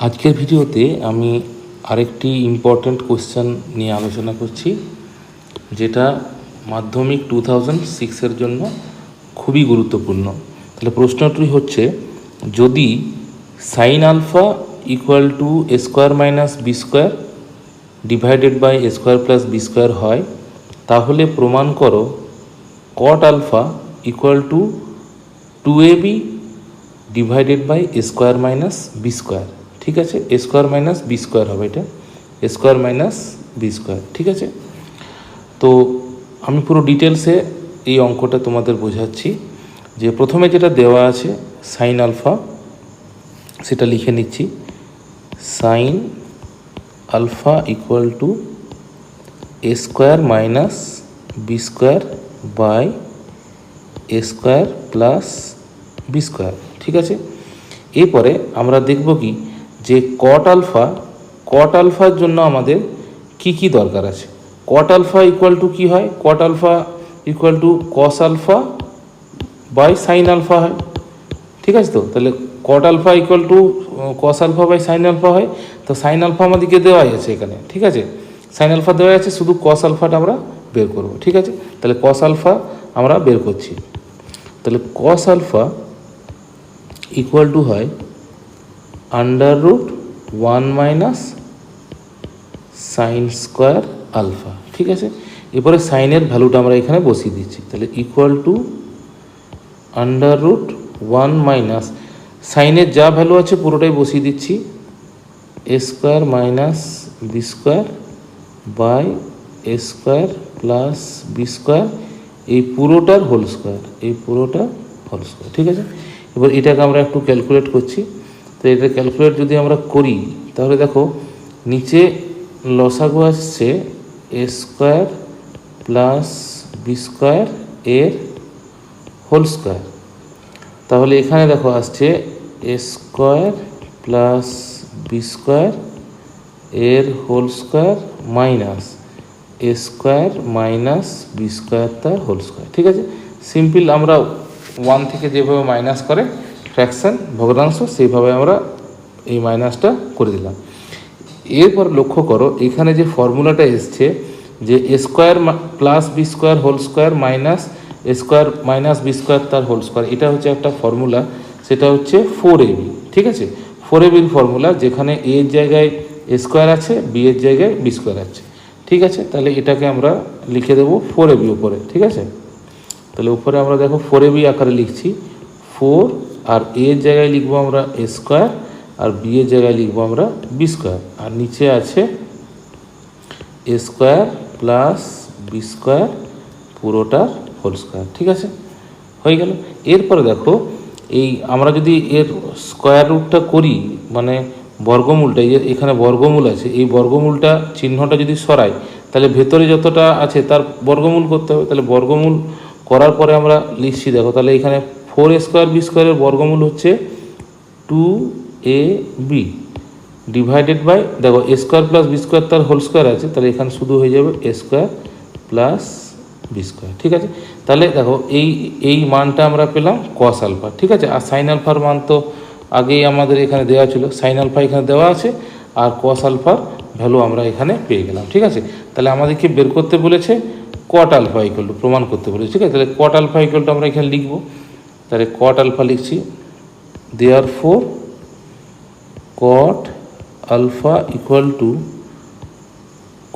আজকের ভিডিওতে আমি আরেকটি ইম্পর্ট্যান্ট কোশ্চেন নিয়ে আলোচনা করছি, যেটা মাধ্যমিক 2006-এর জন্য খুবই গুরুত্বপূর্ণ। তাহলে প্রশ্নটি হচ্ছে, যদি sine alpha equal to a square minus b square divided by a square plus b square হয়, তাহলে প্রমাণ করো cot alpha equal to 2ab divided by a square minus b square. ঠিক আছে, a square minus b square হবে, এটা a square minus b square. ঠিক আছে, তো আমি পুরো ডিটেলসে এই অঙ্কটা তোমাদের বোঝাচ্ছি। যে প্রথমে যেটা দেওয়া আছে সাইন আলফা, সেটা লিখে নিচ্ছি। Sine alpha equal to a square minus b square by a square plus b square. ঠিক আছে, এরপরে আমরা দেখব কি যে কট আলফার জন্য আমাদের কি কি দরকার আছে। কট আলফা ইকুয়াল টু কী হয়? Cot alpha equal to cos alpha by sine alpha হয়। ঠিক আছে, তো তাহলে cot alpha equal to cos alpha by sine alpha হয়। তো সাইন আলফা আমাদেরকে দেওয়াই আছে এখানে। ঠিক আছে, সাইন আলফা দেওয়া আছে, শুধু কস আলফাটা আমরা বের করব। ঠিক আছে, তাহলে কস আলফা আমরা বের করছি। তাহলে কস আলফা ইকুয়াল টু হয় under root 1 minus sine square alpha. ঠিক আছে, এরপরে সাইনের ভ্যালুটা আমরা এখানে বসিয়ে দিচ্ছি। তাহলে equal to under root 1 minus সাইনের যা ভ্যালু আছে পুরোটাই বসিয়ে দিচ্ছি, a square minus b square by a square plus b square, এই পুরোটার হোল স্কোয়ার, এই পুরোটা হোল স্কোয়ার। ঠিক আছে, এবার এটাকে আমরা একটু ক্যালকুলেট করছি। তো এটা ক্যালকুলেট যদি আমরা করি, তাহলে দেখো নিচে লসাগু আসছে এ স্কোয়ার প্লাস বি স্কোয়ার এর হোল স্কোয়ার। তাহলে এখানে দেখো আসছে এ স্কোয়ার প্লাস বি স্কোয়ার এর whole square minus a square minus b square তার হোল স্কোয়ার। ঠিক আছে, সিম্পল আমরা 1 থেকে যেভাবে মাইনাস করে ফ্র্যাকশান ভগ্নাংশ, সেইভাবে আমরা এই মাইনাসটা করে দিলাম। এরপর লক্ষ্য করো এখানে যে ফর্মুলাটা এসছে, যে a square plus b square whole square minus a square minus b square তার হোল স্কোয়ার, এটা হচ্ছে একটা ফর্মুলা, সেটা হচ্ছে 4ab। ঠিক আছে, 4ab-র ফর্মুলা, যেখানে এ এর জায়গায় এ স্কোয়ার আছে, বি এর জায়গায় বি স্কোয়ার আছে। ঠিক আছে, তাহলে এটাকে আমরা লিখে দেবো 4ab উপরে। ঠিক আছে, তাহলে উপরে আমরা দেখো 4ab আকারে লিখছি, 4, আর এ এর জায়গায় লিখবো আমরা এ স্কোয়ার, আর বি এর জায়গায় লিখবো আমরা বি স্কোয়ার, আর নিচে আছে a square plus b square পুরোটার হোল স্কোয়ার। ঠিক আছে, হয়ে গেল। এরপরে দেখো এই আমরা যদি এর স্কোয়ার রুটটা করি, মানে বর্গমূলটা, এই যে এখানে বর্গমূল আছে, এই বর্গমূলটা চিহ্নটা যদি সরাই, তাহলে ভেতরে যতটা আছে তার বর্গমূল করতে হবে। তাহলে বর্গমূল করার পরে আমরা লিখছি, দেখো তাহলে এখানে 4a স্কোয়ার বি স্কোয়ারের বর্গমূল হচ্ছে 2ab ডিভাইডেড বাই, দেখো a square plus b square তার হোল স্কোয়ার আছে, তাহলে এখানে শুধু হয়ে যাবে এ স্কোয়ার প্লাস বি স্কোয়ার। ঠিক আছে, তাহলে দেখো এই মানটা আমরা পেলাম কস আলফা। ঠিক আছে, আর সাইন আলফার মান তো আগেই আমাদের এখানে দেওয়া ছিল, সাইন আলফা এখানে দেওয়া আছে, আর কস আলফার ভ্যালু আমরা এখানে পেয়ে গেলাম। ঠিক আছে, তাহলে আমাদেরকে বের করতে বলেছে কট আলফা ইকুয়াল টু, প্রমাণ করতে বলেছে। ঠিক আছে, তাহলে কট আলফা ইকুয়াল টু আমরা এখানে লিখবো, তাহলে কট আলফা লিখছি, therefore cot alpha equal to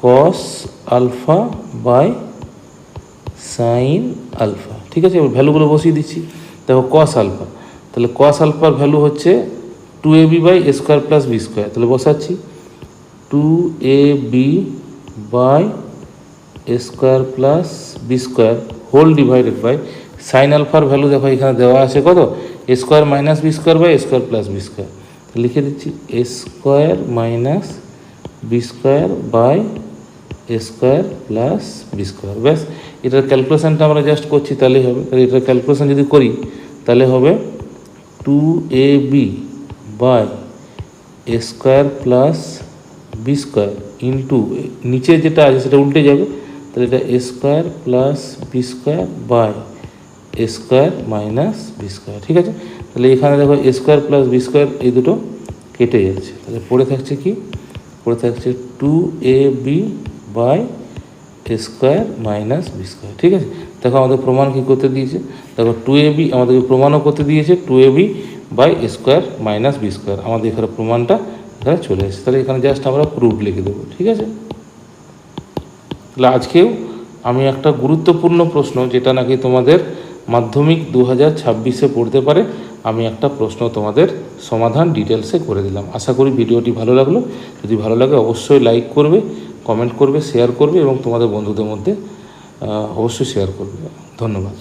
cos alpha by sine alpha. ঠিক আছে, এবার ভ্যালুগুলো বসিয়ে দিচ্ছি। দেখো কস আলফা, তাহলে কস আলফার ভ্যালু হচ্ছে 2ab by a square plus b square. তাহলে বসাচ্ছি 2ab by a square plus b square whole divided by sine আলফার ভ্যালু দেখো এখানে দেওয়া আছে কত, a square minus b square by a square plus b square. লিখে দিচ্ছি a square minus b square by a square plus b square. ব্যাস, এটার ক্যালকুলেশানটা আমরা জাস্ট করছি, তাহলেই হবে। তাহলে এটার ক্যালকুলেশান যদি করি, তাহলে হবে 2ab by a square plus b square into নিচে যেটা আছে সেটা উল্টে যাবে, তাহলে এটা a square plus b square by a square minus b square. ঠিক আছে, তাহলে এখানে দেখো a square plus b square এই দুটো কেটে যাচ্ছে। তাহলে পড়ে থাকছে কি, পড়ে থাকছে 2ab by square minus b square. ঠিক আছে, দেখো আমাদের প্রমাণ কী করতে দিয়েছে, দেখো 2ab আমাদেরকে প্রমাণও করতে দিয়েছে 2ab by square minus b square. আমাদের এখানে প্রমাণটা এখানে চলে এসেছে। তাহলে এখানে জাস্ট আমরা প্রুফ লিখে দেবো। ঠিক আছে, তাহলে আজকেও আমি একটা গুরুত্বপূর্ণ প্রশ্ন, যেটা নাকি তোমাদের মাধ্যমিক 2026-এ পড়তে পারে, আমি একটা প্রশ্ন তোমাদের সমাধান ডিটেলসে করে দিলাম। আশা করি ভিডিওটি ভালো লাগলো। যদি ভালো লাগে অবশ্যই লাইক করবে, কমেন্ট করবে, শেয়ার করবে এবং তোমাদের বন্ধুদের মধ্যে অবশ্যই শেয়ার করবে। ধন্যবাদ।